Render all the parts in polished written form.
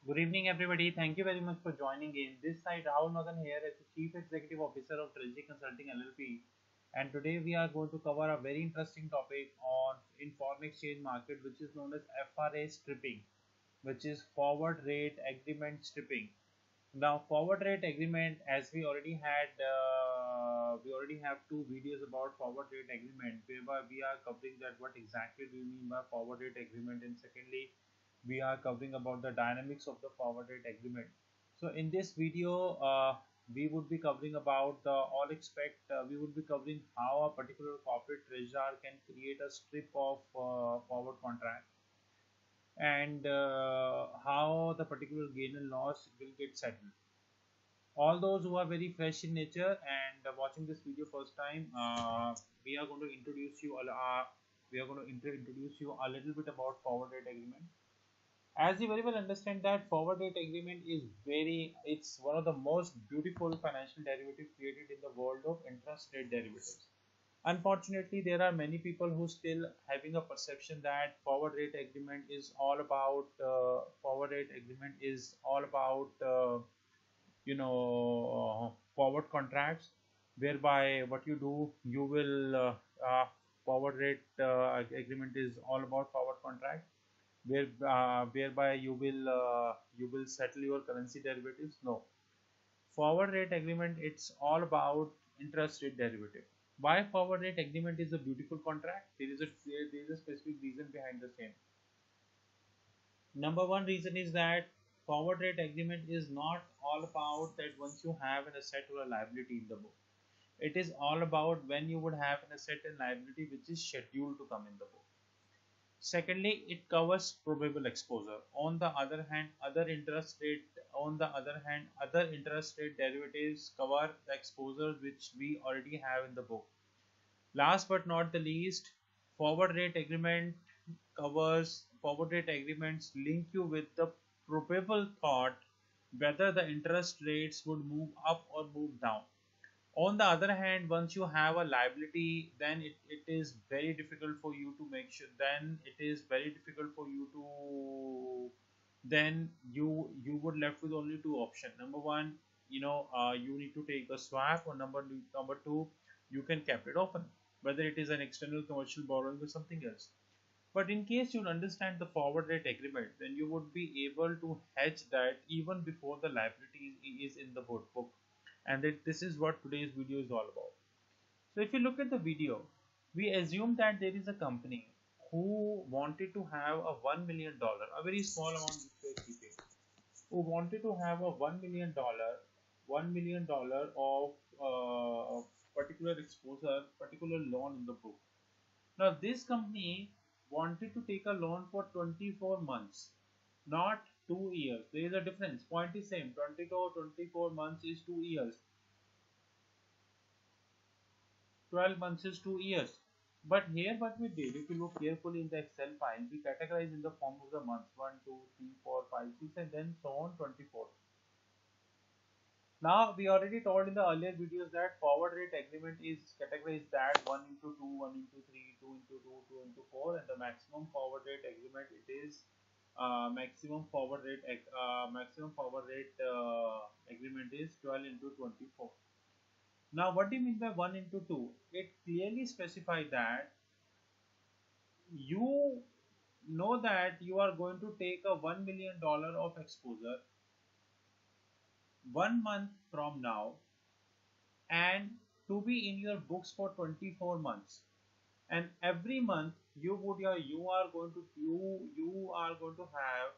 Good evening, everybody. Thank you very much for joining in. This side, Rahul Madan here as the Chief Executive Officer of Trilogy Consulting LLP. And today we are going to cover a very interesting topic on in foreign exchange market, which is known as FRA stripping, which is forward rate agreement stripping. Now, forward rate agreement, as we already have two videos about forward rate agreement, whereby we are covering that what exactly do you mean by forward rate agreement, and secondly, we are covering about the dynamics of the forward rate agreement. So, in this video, we would be covering about the all expect. We would be covering how a particular corporate treasurer can create a strip of forward contract and how the particular gain and loss will get settled. All those who are very fresh in nature and watching this video first time, we are going to introduce you introduce you a little bit about forward rate agreement. As you very well understand that forward rate agreement is it's one of the most beautiful financial derivative created in the world of interest rate derivatives. Unfortunately, there are many people who still having a perception that forward rate agreement is all about forward contracts, whereby what you do, you will forward rate agreement is all about forward contract, whereby you will settle your currency derivatives. No, forward rate agreement, it's all about interest rate derivative. Why forward rate agreement is a beautiful contract? There is a specific reason behind the same. Number one reason is that forward rate agreement is not all about that once you have an asset or a liability in the book. It is all about when you would have an asset and liability which is scheduled to come in the book. Secondly, it covers probable exposure. On the other hand, other interest rate derivatives cover the exposures which we already have in the book. Last but not the least, forward rate agreement forward rate agreements link you with the probable thought whether the interest rates would move up or move down. On the other hand, once you have a liability, then it is very difficult for you to make sure then it is very difficult for you to then you would left with only two options. Number one, you need to take a swap, or number two, you can keep it open, whether it is an external commercial borrowing or something else. But in case you understand the forward rate agreement, then you would be able to hedge that even before the liability is in the book. And this is what today's video is all about. So if you look at the video, we assume that there is a company who wanted to have a $1 million, a very small amount which we are keeping, who wanted to have a $1 million of particular exposure, particular loan in the book. Now this company wanted to take a loan for 24 months, not 2 years. There is a difference. Point is same. 24 months is 2 years. 12 months is 2 years. But here what we did, if you look carefully in the Excel file, we categorize in the form of the months 1, 2, 3, 4, 5, 6, and then so on 24. Now we already told in the earlier videos that forward rate agreement is categorized that 1 into 2, 1 into 3, 2 into 2, 2 into 4, and the maximum forward rate agreement it is maximum forward rate agreement is 12 into 24. Now what do you mean by 1 into 2? It clearly specifies that you know that you are going to take a $1 million of exposure 1 month from now, and to be in your books for 24 months, and every month you are going to have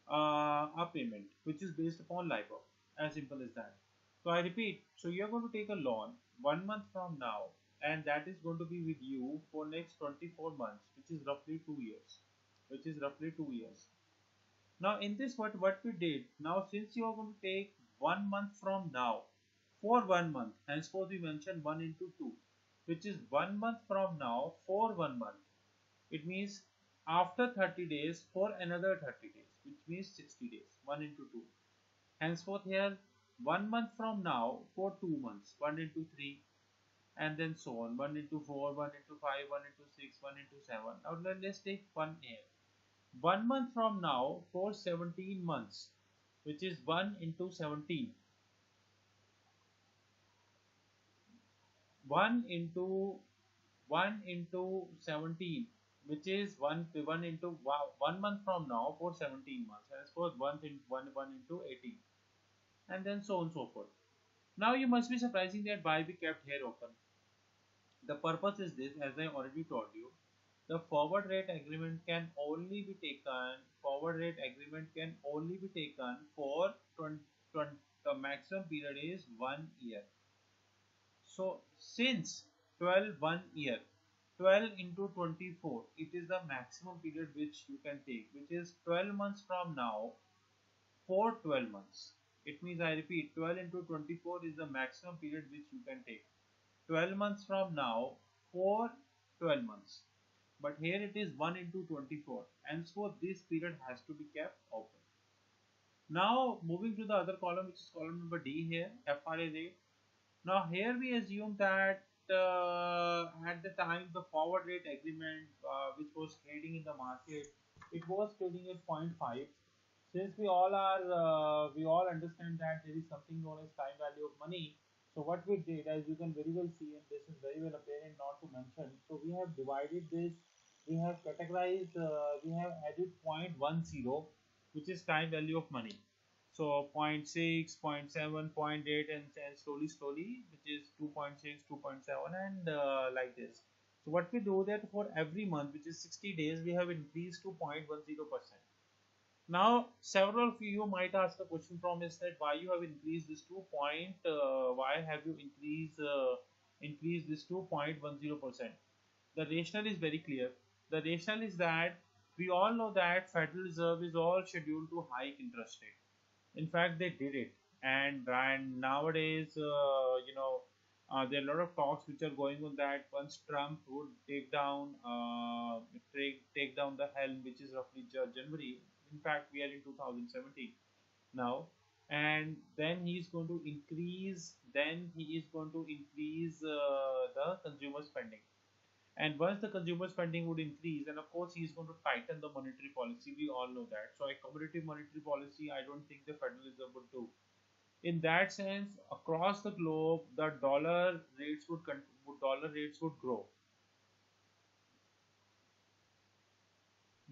a payment which is based upon LIBOR. As simple as that. So I repeat, so you're going to take a loan 1 month from now, and that is going to be with you for next 24 months, which is roughly 2 years. Now in this, what we did, now since you are going to take 1 month from now for 1 month, henceforth we mentioned 1 into 2, which is 1 month from now for 1 month. It means after 30 days for another 30 days, which means 60 days. 1 into 2. Henceforth here 1 month from now for 2 months, 1 into 3, and then so on, 1 into 4, 1 into 5, 1 into 6, 1 into 7. Now let's take 1 here. 1 month from now for 17 months, which is 1 into 17. 1 into 1 into 17, which is 1 into 1 month from now for 17 months, and suppose 1 into 18, and then so on and so forth. Now you must be surprising that why we kept here open. The purpose is this, as I already told you, the forward rate agreement can only be taken. Forward rate agreement can only be taken for 20, the maximum period is 1 year. So since 12 1 year, 12 into 24, it is the maximum period which you can take, which is 12 months from now for 12 months. It means, I repeat, 12 into 24 is the maximum period which you can take. 12 months from now for 12 months. But here it is 1 into 24, and so this period has to be kept open. Now moving to the other column, which is column number D here, FRA rate. Now here we assume that at the time the forward rate agreement which was trading in the market, it was trading at 0.5. Since we all understand that there is something known as time value of money. So what we did, as you can very well see, and this is very well apparent not to mention, so we have divided this, we have categorized, we have added 0.10, which is time value of money. So 0 0.6, 0 0.7, 0.8, and slowly, which is 2.6, 2.7, and like this. So what we do that for every month, which is 60 days, we have increased to 0.10%. Now, several of you might ask the question from is that why you have increased this to why have you increased this to 0.10%? The rationale is very clear. The rationale is that we all know that Federal Reserve is all scheduled to hike interest rate. In fact, they did it, and nowadays, there are a lot of talks which are going on that once Trump would take down the helm, which is roughly January. In fact, we are in 2017 now, and then he is going to increase. Then he is going to increase the consumer spending. And once the consumer spending would increase, and of course he is going to tighten the monetary policy. We all know that. So accommodative monetary policy, I don't think the Federal Reserve would do. In that sense, across the globe, the dollar rates would grow.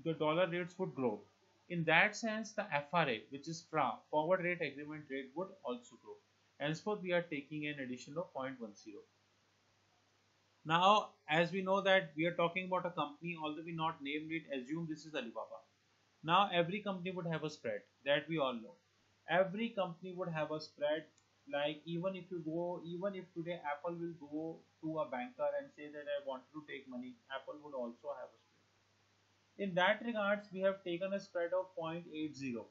The dollar rates would grow. In that sense, the FRA, which is FRA, forward rate agreement rate, would also grow. Henceforth, we are taking an addition of 0.10. Now, as we know that we are talking about a company, although we not named it, assume this is Alibaba. Now, every company would have a spread, that we all know. Every company would have a spread. Like even if today Apple will go to a banker and say that I want to take money, Apple would also have a spread. In that regards, we have taken a spread of 0.80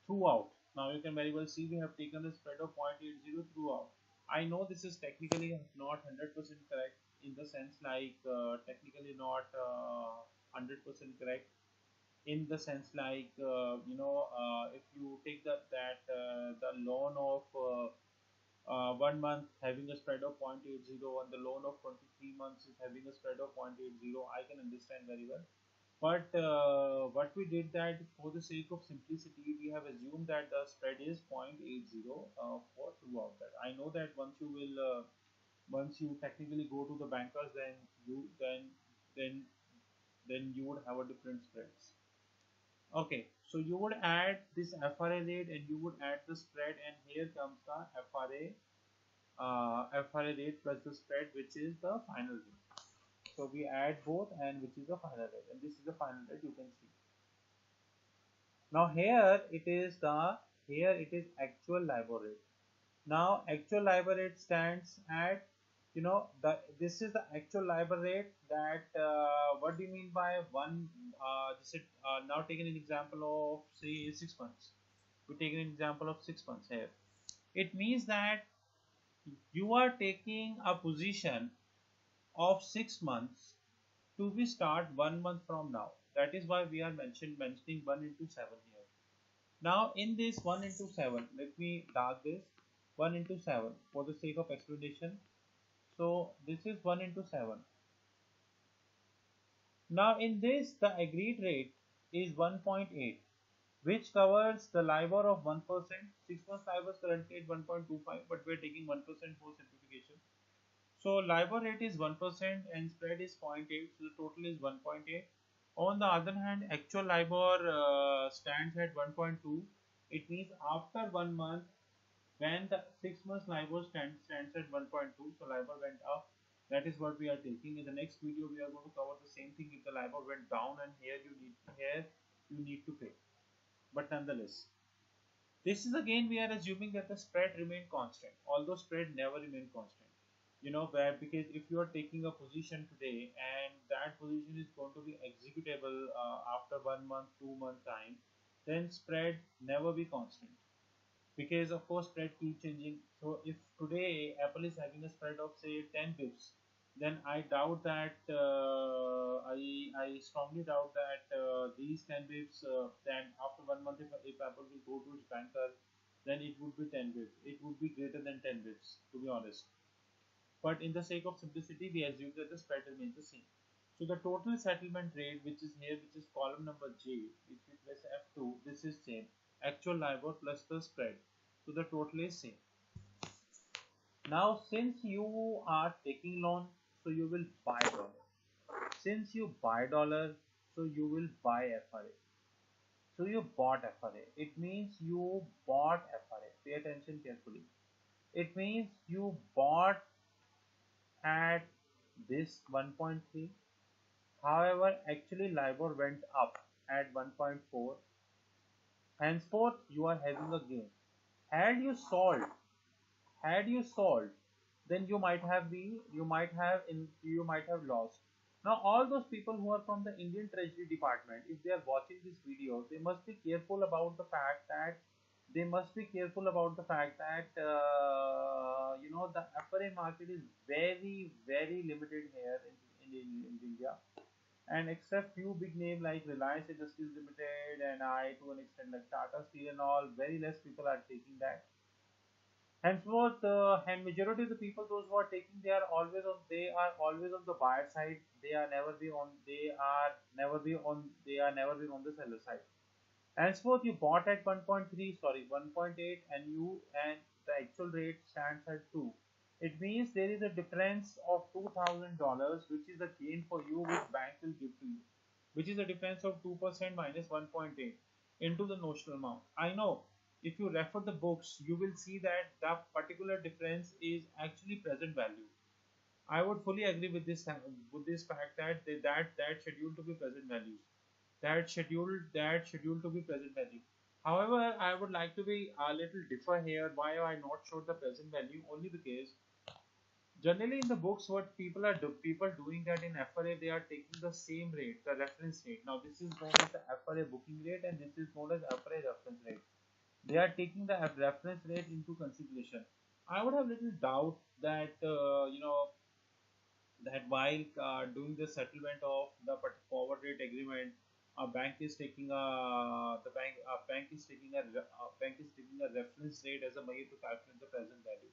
throughout. Now you can very well see we have taken a spread of 0.80 throughout. I know this is technically not 100% correct, in the sense like technically not 100% correct, in the sense like if you take the loan of 1 month having a spread of 0.80, and the loan of 23 months is having a spread of 0.80, I can understand very well. But what we did that for the sake of simplicity, we have assumed that the spread is 0.80 for throughout that. I know that once you technically go to the bankers, then you would have a different spreads. Okay, so you would add this FRA rate and you would add the spread, and here comes the FRA rate plus the spread, which is the final rate. So we add both, and which is the final rate, and this is the final rate you can see. Now here it is actual LIBOR rate. Now actual LIBOR rate stands at this is the actual LIBOR rate. That what do you mean by one? This is now taking an example of say 6 months. We take an example of 6 months here. It means that you are taking a position of 6 months to be start 1 month from now. That is why we are mentioning 1 into 7 here. Now in this 1 into 7, let me dark this 1 into 7 for the sake of explanation. So this is 1 into 7. Now in this the agreed rate is 1.8. which covers the LIBOR of 1%. 6 months LIBOR is currently at 1.25, but we're taking 1% for simplification. So LIBOR rate is 1% and spread is 0.8, so the total is 1.8. On the other hand, actual LIBOR stands at 1.2. It means after 1 month, when the 6 months LIBOR stands at 1.2, so LIBOR went up. That is what we are taking. In the next video, we are going to cover the same thing if the LIBOR went down, and here you need to pay. But nonetheless, this is again we are assuming that the spread remain constant, although spread never remain constant. Where, because if you are taking a position today and that position is going to be executable after 1 month, 2 month time, then spread never be constant, because of course spread keep changing. So if today Apple is having a spread of say 10 pips, then I doubt that I strongly doubt that these 10 pips, then after 1 month, if Apple will go to its banker, then it would be 10 pips. It would be greater than 10 pips, to be honest. But in the sake of simplicity, we assume that the spread remains the same. So the total settlement rate, which is here, which is column number J, if we press F2, this is same. Actual LIBOR plus the spread. So the total is same. Now, since you are taking loan, so you will buy dollar. Since you buy dollar, so you will buy FRA. So you bought FRA. It means you bought FRA. Pay attention carefully. It means you bought at this 1.3. However, actually LIBOR went up at 1.4. Henceforth, you are having a gain. Had you sold, then you might have lost. Now, all those people who are from the Indian Treasury Department, if they are watching this video, they must be careful about the fact that the FRA market is very very limited here in India, and except few big name like Reliance Industries Limited and to an extent like Tata Steel and all, very less people are taking that. Henceforth, and majority of the people, those who are taking, they are always on the buyer side. They are never be on the seller side. Henceforth, you bought at 1.8, and the actual rate stands at 2. It means there is a difference of $2,000, which is the gain for you, which bank will give to you, which is a difference of 2% minus 1.8 into the notional amount. I know if you refer the books, you will see that the particular difference is actually present value. I would fully agree with this fact that that scheduled to be present values. That scheduled to be present value. However, I would like to be a little differ here. Why I not showed the present value? Only because generally in the books, what people doing that in FRA, they are taking the same rate, the reference rate. Now this is known as the FRA booking rate, and this is known as FRA reference rate. They are taking the reference rate into consideration. I would have little doubt that that while doing the settlement of the forward rate agreement, a bank is taking a reference rate as a way to calculate the present value.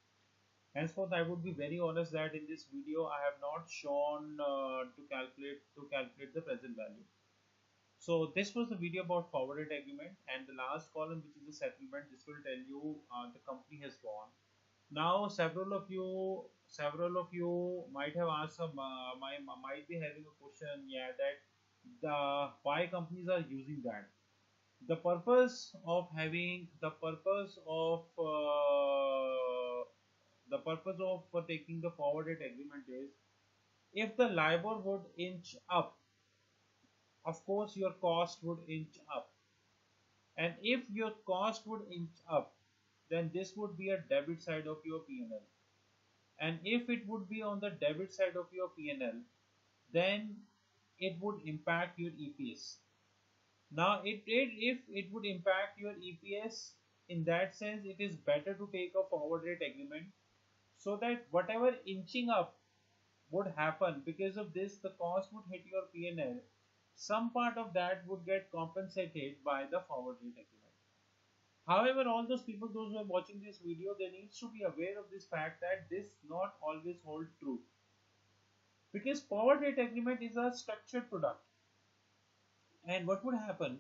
Henceforth, I would be very honest that in this video I have not shown to calculate the present value. So this was the video about forward rate agreement, and the last column, which is the settlement, this will tell you the company has gone. Now, several of you might have asked might be having a question, yeah, that why companies are using that. The purpose of taking the forward rate agreement is, if the LIBOR would inch up, of course your cost would inch up, and if your cost would inch up, then this would be a debit side of your P&L. And if it would be on the debit side of your P&L, then it would impact your EPS. Now, if it would impact your EPS, in that sense, it is better to take a forward rate agreement, so that whatever inching up would happen because of this, the cost would hit your P&L. Some part of that would get compensated by the forward rate agreement. However, all those people, those who are watching this video, they need to be aware of this fact that this not always hold true, because forward rate agreement is a structured product. And what would happen,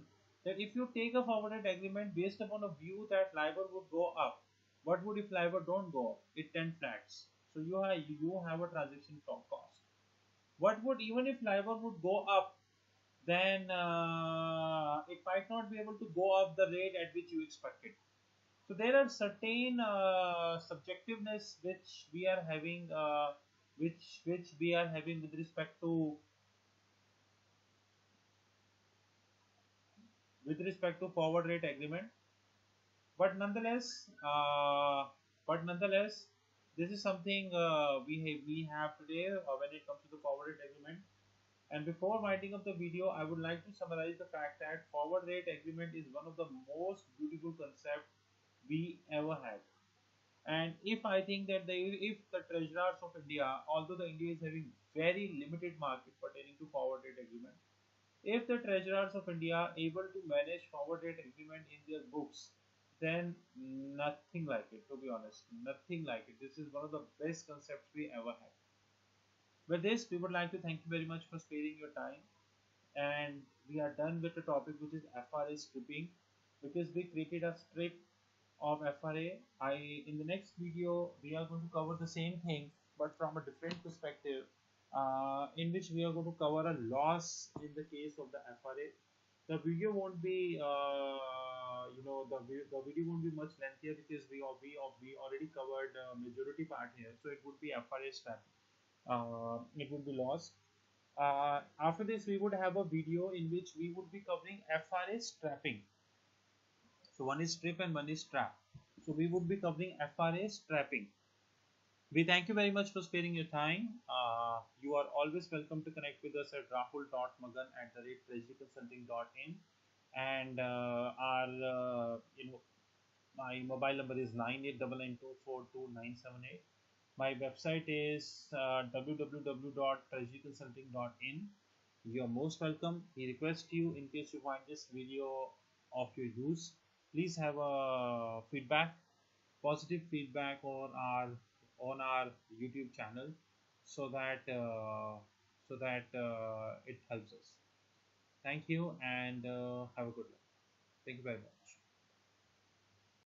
that if you take a forward rate agreement based upon a view that LIBOR would go up, what would if LIBOR don't go up? It 10 flats. So you have a transaction cost. What would even if LIBOR would go up, then it might not be able to go up the rate at which you expected. So there are certain subjectiveness which we are having with respect to forward rate agreement. But nonetheless, this is something we have today when it comes to the forward rate agreement. And before winding up the video, I would like to summarize the fact that forward rate agreement is one of the most beautiful concepts we ever had. And if I think that if the treasurers of India, although the India is having very limited market pertaining to forward rate agreement, if the treasurers of India are able to manage forward rate agreement in their books, then nothing like it, to be honest, nothing like it. This is one of the best concepts we ever had. With this, we would like to thank you very much for sparing your time, and we are done with the topic which is FRA stripping, because we created a strip of FRA. In the next video we are going to cover the same thing but from a different perspective, in which we are going to cover a loss in the case of the FRA. The video won't be the video won't be much lengthier because we already covered majority part here, so it would be FRA strap. It would be lost. After this, we would have a video in which we would be covering FRA strapping. So one is strip and one is strap. So we would be covering FRA strapping. We thank you very much for sparing your time. You are always welcome to connect with us at rahul.magan@treasuryconsulting.in, and our my mobile number is 9899242978. My website is www.treasuryconsulting.in. You are most welcome. We request you, in case you find this video of your use, please have a positive feedback on our YouTube channel, so that it helps us. Thank you, and have a good one. Thank you very much.